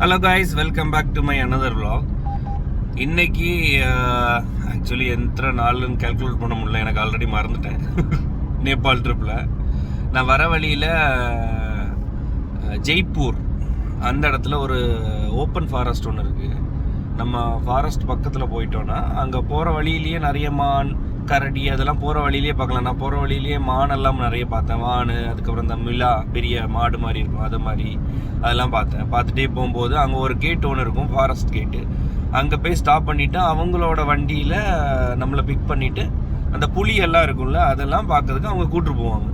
Hello guys, welcome back to my another vlog. இன்னைக்கு actually எத்தனை நாள்னு கேல்குலேட் பண்ண முடியல, எனக்கு ஆல்ரெடி மறந்துட்டேன். நேபாள் ட்ரிப்பில் நான் வர வழியில் ஜெய்ப்பூர் அந்த இடத்துல ஒரு ஓப்பன் ஃபாரஸ்ட் ஒன்று இருக்குது. நம்ம ஃபாரஸ்ட் பக்கத்தில் போயிட்டோன்னா அங்கே போகிற வழியிலேயே நிறைய மான், கரடி அதெல்லாம் போகிற வழியிலேயே பார்க்கலாம். நான் போகிற வழியிலேயே மானெல்லாம் நிறைய பார்த்தேன். மான், அதுக்கப்புறம் இந்த மிலா பெரிய மாடு மாதிரி இருக்கும், அது மாதிரி அதெல்லாம் பார்த்தேன். பார்த்துட்டே போகும்போது அங்கே ஒரு கேட் ஒன்று இருக்கும், ஃபாரஸ்ட் கேட்டு. அங்கே போய் ஸ்டாப் பண்ணிவிட்டு அவங்களோட வண்டியில் நம்மளை பிக் பண்ணிவிட்டு அந்த புலி எல்லாம் இருக்கும்ல அதெல்லாம் பார்க்கறதுக்கு அவங்க கூப்பிட்டு போவாங்க.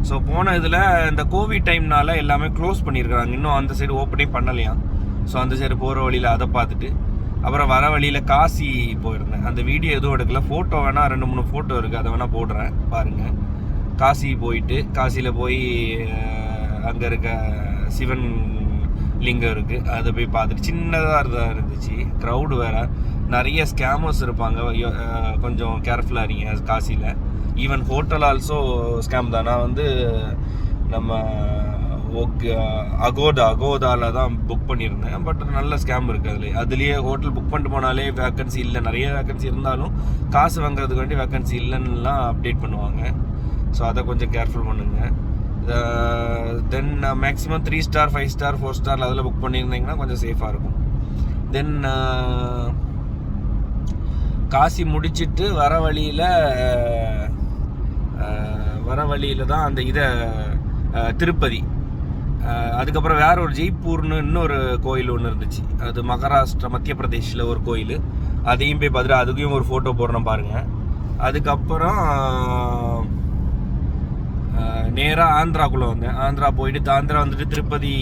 ஸோ போன இதில் இந்த கோவிட் டைம்னால எல்லாமே க்ளோஸ் பண்ணியிருக்கிறாங்க, இன்னும் அந்த சைடு ஓப்பனே பண்ணலையாம். ஸோ அந்த சைடு போகிற வழியில் அதை பார்த்துட்டு அப்புறம் வர வழியில் காசி போயிருந்தேன். அந்த வீடியோ எதுவும் எடுக்கல, ஃபோட்டோ வேணால் 2-3 ஃபோட்டோ இருக்குது, அதை வேணால் போடுறேன் பாருங்கள். காசி போயிட்டு காசியில் போய் அங்கே இருக்க சிவன் லிங்கம் இருக்குது, அதை போய் பார்த்துட்டு சின்னதாக இருந்துச்சு. க்ரௌடு வேறு, நிறைய ஸ்கேமர்ஸ் இருப்பாங்க, கொஞ்சம் கேர்ஃபுல்லாக இருங்க காசியில். ஈவன் ஹோட்டல் ஆல்சோ ஸ்கேம் தான். நான் வந்து நம்ம அகோதாவில் தான் புக் பண்ணியிருந்தேன், பட் நல்ல ஸ்கேம் இருக்குது அதுலேயே ஹோட்டல் புக் பண்ணிட்டு போனாலே வேக்கன்சி இல்லை, நிறைய வேக்கன்சி இருந்தாலும் காசு வாங்குறதுக்கு வேண்டி வேக்கன்சி இல்லைன்னுலாம் அப்டேட் பண்ணுவாங்க. ஸோ அதை கொஞ்சம் கேர்ஃபுல் பண்ணுங்கள். தென் மேக்ஸிமம் 3 ஸ்டார் 5 ஸ்டார் 4 ஸ்டார் அதில் புக் பண்ணியிருந்தீங்கன்னா கொஞ்சம் சேஃபாக இருக்கும். தென் காசி முடிச்சுட்டு வர வழியில் தான் அந்த திருப்பதி, அதுக்கப்புறம் வேற ஒரு ஜெய்ப்பூர்னு இன்னொரு கோயில் ஒன்று இருந்துச்சு, அது மகாராஷ்டிரா மத்திய பிரதேஷில் ஒரு கோயில், அதையும் போய் பார்த்துட்டு அதுக்கும் ஒரு ஃபோட்டோ போடுறோம் பாருங்கள். அதுக்கப்புறம் நேராக ஆந்திராக்குள்ளே வந்தேன். ஆந்திரா போயிட்டு ஆந்திரா வந்துட்டு திருப்பதி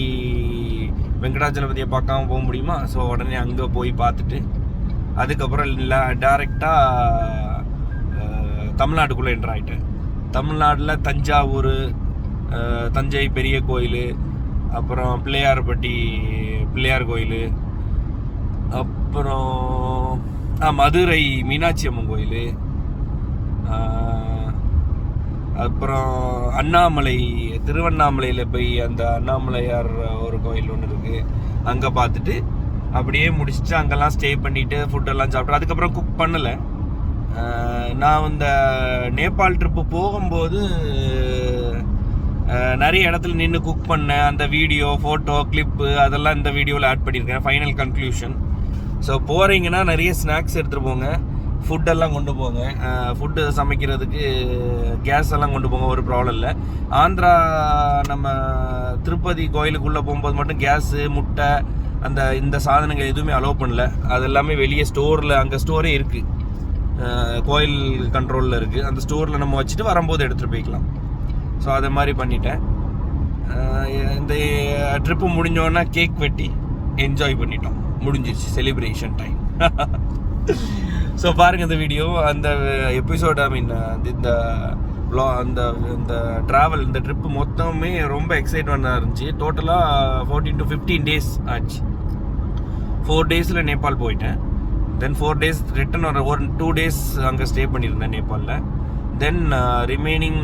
வெங்கடாச்சலபதியை பார்க்காம போக முடியுமா, ஸோ உடனே அங்கே போய் பார்த்துட்டு அதுக்கப்புறம் டேரெக்டாக தமிழ்நாட்டுக்குள்ளே என்ட்ரு ஆகிட்டேன். தமிழ்நாட்டில் தஞ்சாவூர், தஞ்சை பெரிய கோயில், அப்புறம் பிள்ளையார்பட்டி பிள்ளையார் கோயில், அப்புறம் மதுரை மீனாட்சி அம்மன் கோயில், அப்புறம் அண்ணாமலை திருவண்ணாமலையில் போய் அந்த அண்ணாமலையார் ஒரு கோயில் ஒன்று இருக்குது, அங்கே பார்த்துட்டு அப்படியே முடிச்சுட்டு அங்கெல்லாம் ஸ்டே பண்ணிவிட்டு ஃபுட்டெல்லாம் சாப்பிட்டு அதுக்கப்புறம் குக் பண்ணலை. நான் இந்த நேபாள் ட்ரிப்பு போகும்போது நிறைய இடத்துல நின்று குக் பண்ணேன். அந்த வீடியோ, ஃபோட்டோ, கிளிப்பு அதெல்லாம் இந்த வீடியோவில் ஆட் பண்ணியிருக்கேன். Final conclusion. ஸோ போகிறீங்கன்னா நிறைய ஸ்நாக்ஸ் எடுத்துகிட்டு போங்க, ஃபுட்டெல்லாம் கொண்டு போங்க. ஃபுட்டு சமைக்கிறதுக்கு கேஸ் எல்லாம் கொண்டு போங்க, ஒரு ப்ராப்ளம் இல்லை. ஆந்திரா நம்ம திருப்பதி கோயிலுக்குள்ளே போகும்போது மட்டும் கேஸு, முட்டை, இந்த சாதனங்கள் எதுவுமே அலோவ் பண்ணல. அது எல்லாமே வெளியே ஸ்டோரில், அங்கே ஸ்டோரே இருக்குது, கோயில் கண்ட்ரோலில் இருக்குது. அந்த ஸ்டோரில் நம்ம வச்சுட்டு வரும்போது எடுத்துகிட்டு போய்க்கலாம். ஸோ அதை மாதிரி பண்ணிட்டேன். இந்த ட்ரிப்பு முடிஞ்சோன்னா கேக் வெட்டி என்ஜாய் பண்ணிட்டோம், முடிஞ்சிருச்சு செலிப்ரேஷன் டைம். ஸோ பாருங்கள் இந்த வீடியோ, அந்த எபிசோட், இந்த இந்த ட்ராவல், இந்த ட்ரிப்பு மொத்தமே ரொம்ப எக்ஸைட்மெண்ட்டாக இருந்துச்சு. டோட்டலாக 14 to 15 days ஆச்சு. 4 days நேபாள் போயிட்டேன். தென் 4 days ரிட்டன், ஒரு 2 days அங்கே ஸ்டே பண்ணியிருந்தேன் நேபாளில். தென் ரிமைனிங்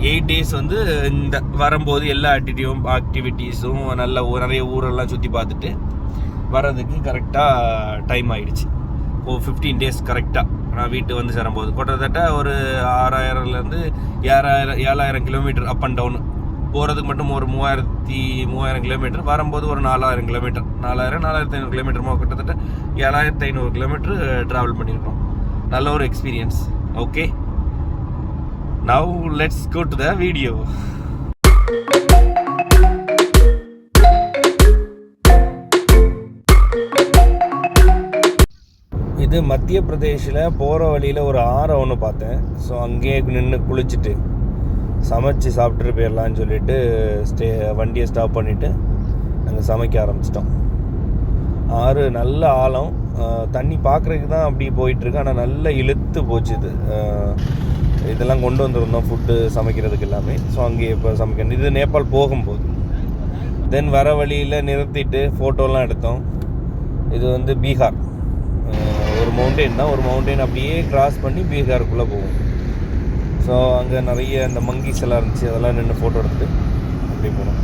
8 days வந்து இந்த வரும்போது எல்லா ஆக்டிவிட்டீஸும் நிறைய ஊரெல்லாம் சுற்றி பார்த்துட்டு வர்றதுக்கு கரெக்டாக டைம் ஆகிடுச்சு. 15 days கரெக்டாக நான் வீட்டு வந்து சேரும்போது கிட்டத்தட்ட ஒரு 6000-லேருந்து 7000 கிலோமீட்டர் அப் அண்ட் டவுன். போகிறதுக்கு மட்டும் ஒரு 3000 கிலோமீட்டர், வரும்போது ஒரு 4000 கிலோமீட்டர், 4500 கிலோமீட்டர், கிட்டத்தட்ட 7500 கிலோமீட்டர் ட்ராவல் பண்ணியிருக்கோம். நல்ல ஒரு experience. Okay, now let's go to the video. இது மத்திய பிரதேஷில் போகிற வழியில் ஒரு ஆறை ஒன்று பார்த்தேன். ஸோ அங்கேயே நின்று குளிச்சுட்டு சமைச்சு சாப்பிட்டுட்டு போயிடலான்னு சொல்லிட்டு வண்டியை ஸ்டாப் பண்ணிவிட்டு அங்கே சமைக்க ஆரம்பிச்சிட்டோம். ஆறு நல்ல ஆழம், தண்ணி பார்க்குறதுக்கு தான் அப்படி போயிட்டுருக்கு, ஆனால் நல்லா இழுத்து போச்சு. இதெல்லாம் கொண்டு வந்துருந்தோம் ஃபுட்டு சமைக்கிறதுக்கு எல்லாமே. ஸோ அங்கேயே இப்போ சமைக்கணும். இது நேபாள் போகும்போது. தென் வர வழியில் நிறுத்திட்டு ஃபோட்டோலாம் எடுத்தோம். இது வந்து பீகார், ஒரு மவுண்டெயின் தான், ஒரு மவுண்டெயின் அப்படியே கிராஸ் பண்ணி பீகாருக்குள்ளே போகும். ஸோ அங்கே நிறைய இந்த மங்கீஸ் எல்லாம் இருந்துச்சு, அதெல்லாம் நின்று ஃபோட்டோ எடுத்துட்டு அப்படி போனோம்.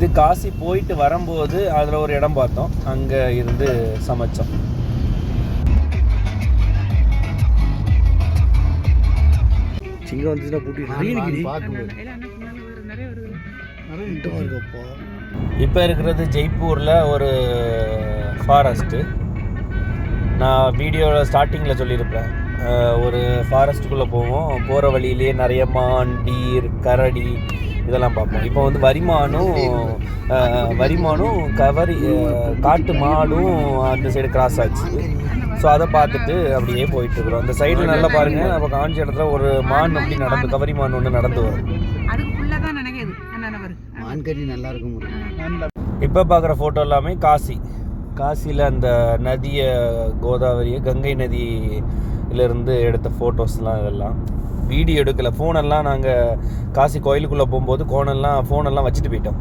இது காசி போயிட்டு வரும்போது அதில் ஒரு இடம் பார்த்தோம், அங்கே இருந்து சமைச்சோம். சிங்கம் வந்துச்சுன்னா இப்போ இருக்கிறது ஜெய்ப்பூரில் ஒரு ஃபாரஸ்ட்டு. நான் வீடியோவில் ஸ்டார்டிங்கில் சொல்லியிருப்பேன், ஒரு ஃபாரஸ்ட்டுக்குள்ளே போவோம், போகிற வழியிலேயே நிறைய மான், டீர், கரடி இதெல்லாம் பார்ப்போம். இப்போ வந்து வரிமானும் காட்டு மாடும் அந்த சைடு கிராஸ் ஆச்சு. ஸோ அதை பார்த்துட்டு அப்படியே போயிட்டுருக்குறோம். அந்த சைடில் நல்லா பாருங்கள், நம்ம காஞ்சி இடத்துல ஒரு மான் அப்படி கவரி மான் ஒன்று நடந்து வரும். இப்போ பார்க்குற ஃபோட்டோ எல்லாமே காசியில் அந்த நதியை, கோதாவரியை, கங்கை நதியிலேருந்து எடுத்த ஃபோட்டோஸ்லாம். இதெல்லாம் வீடியோ எடுக்கலை, ஃபோனெல்லாம் நாங்கள் காசி கோயிலுக்குள்ளே போகும்போது ஃபோனெல்லாம் வச்சுட்டு போயிட்டோம்.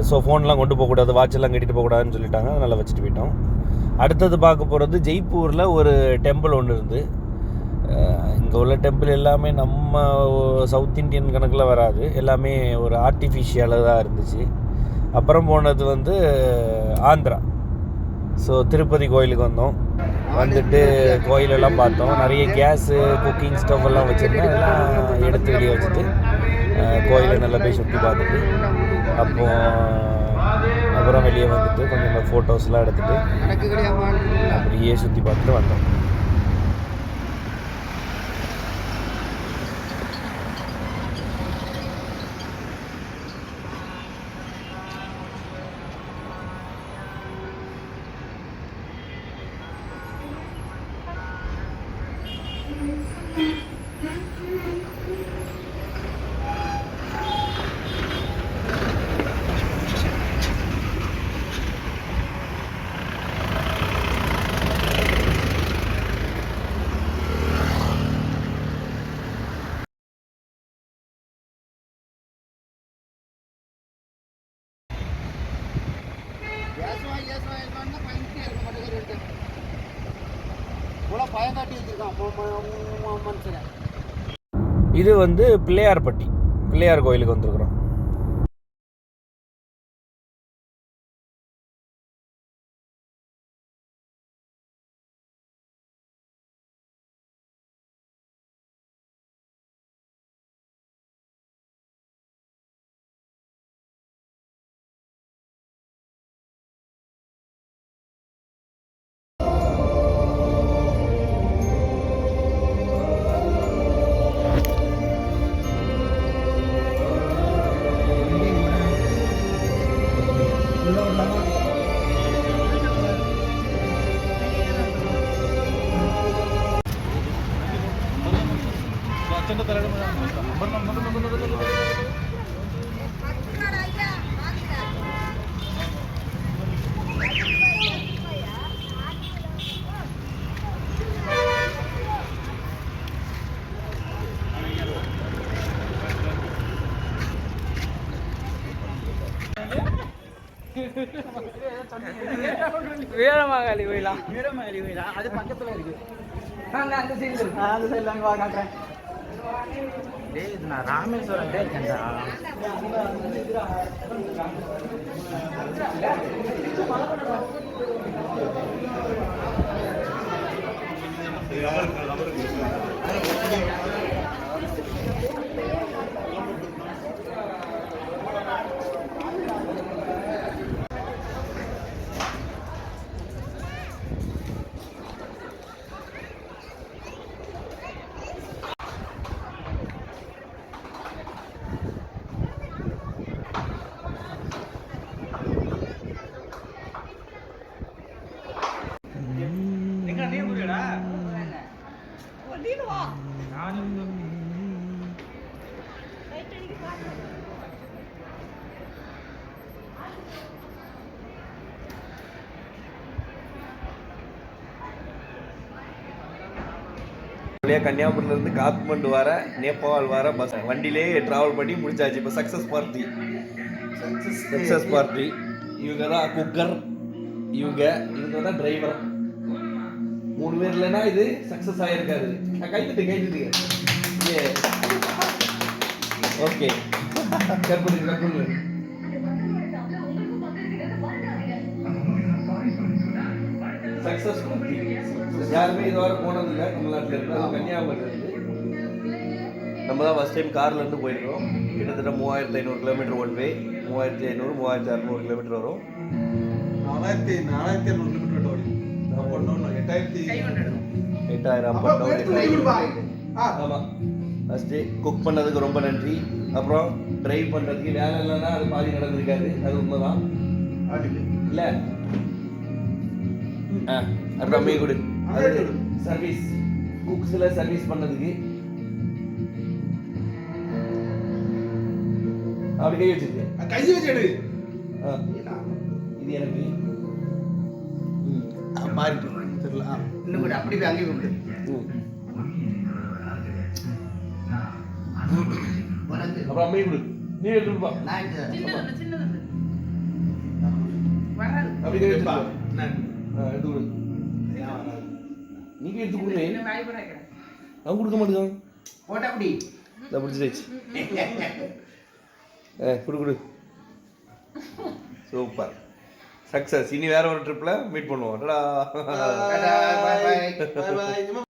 ஸோ ஃபோன்லாம் கொண்டு போகக்கூடாது, வாட்செல்லாம் கட்டிட்டு போகக்கூடாதுன்னு சொல்லிட்டாங்க, அதனால் வச்சுட்டு போயிட்டோம். அடுத்தது பார்க்க போகிறது ஜெய்ப்பூரில் ஒரு டெம்பிள் ஒன்று இருந்து. இங்கே உள்ள டெம்பிள் எல்லாமே நம்ம சவுத் இண்டியன் கணக்கில் வராது, எல்லாமே ஒரு ஆர்டிஃபிஷியலாக தான் இருந்துச்சு. அப்புறம் போனது வந்து ஆந்திரா. ஸோ திருப்பதி கோயிலுக்கு வந்துட்டு கோயிலெல்லாம் பார்த்தோம். நிறைய கேஸு, குக்கிங் ஸ்டவ் எல்லாம் வச்சுருந்தேன், அதெல்லாம் எடுத்து வெளியே வச்சுட்டு கோயிலை நல்லா போய் சுற்றி பார்த்துட்டு அப்புறம் வெளியே வந்துட்டு கொஞ்சம் ஃபோட்டோஸ்லாம் எடுத்துகிட்டு அப்படியே சுற்றி பார்த்துட்டு வந்தோம். இது வந்து பிள்ளையார்பட்டி, பிள்ளையார் கோயிலுக்கு வந்துருக்குறோம். வீரமாகாளி கோயிலா? வீரமாகாளி கோயிலா? அது பக்கத்துல இருக்கு. அந்த சைடுல அங்க வா காட்டுறேன். நான் ராமேஸ்வரம் இருக்கேன்டா. கன்னியாகுமரியிலேருந்து காத்மண்டு வர, நேபாள் வர பஸ் வண்டியிலே ட்ராவல் பண்ணி முடிச்சாச்சு. இப்போ சக்ஸஸ் பார்ட்டி. இவங்க தான் குக்கர், இவங்க தான் டிரைவர். 3 பேர் இல்லைன்னா இது சக்ஸஸ் ஆகிருக்காது. கைத்துட்டு ஓகே. கற்பனை சக்ஸஸ் யாருமே இதுவரை போனதில்லை தமிழ்நாட்டில் இருந்து, அது கன்னியாகுமரியில் இருந்து. நம்ம தான் ஃபஸ்ட் டைம் கார்லேருந்து போயிருக்கோம். கிட்டத்தட்ட 3500 கிலோமீட்டர் ஒன் வே, 3500 3600 கிலோமீட்டர் வரும். 4000 கிலோமீட்டர் ஓடி 8000 ஆமாம். ஃபஸ்ட்டு குக் பண்ணதுக்கு ரொம்ப நன்றி. அப்புறம் ட்ரைவ் பண்ணுறதுக்கு வேலை இல்லைன்னா அது பாதி நடந்திருக்காது, அது உண்மைதான் இல்லை. அப்புறம் மீ கொடு, அது சர்வீஸ் குக்ஸில் சர்வீஸ் பண்ணதுக்கு அப்படி கை வச்சிருக்கு. எடு. இது எனக்கு மாறிட்டு தெரியல. இன்னும் கூட அப்படி போய் அங்கேயே கொண்டு அப்புறம் மீ கொடு, நீ எடுத்துப்பா. அப்படி கை வச்சிருப்பா. எடுத்து கொடு, நீங்க எடுத்து கொடுங்க. அவன் கொடுக்க மாட்டேங்க. போட்டா அப்படி இதை பிடிச்சிருச்சு. குடு குடு. Super success. இனி வேற ஒரு ட்ரிப்ல மீட் பண்ணுவோம். Bye by.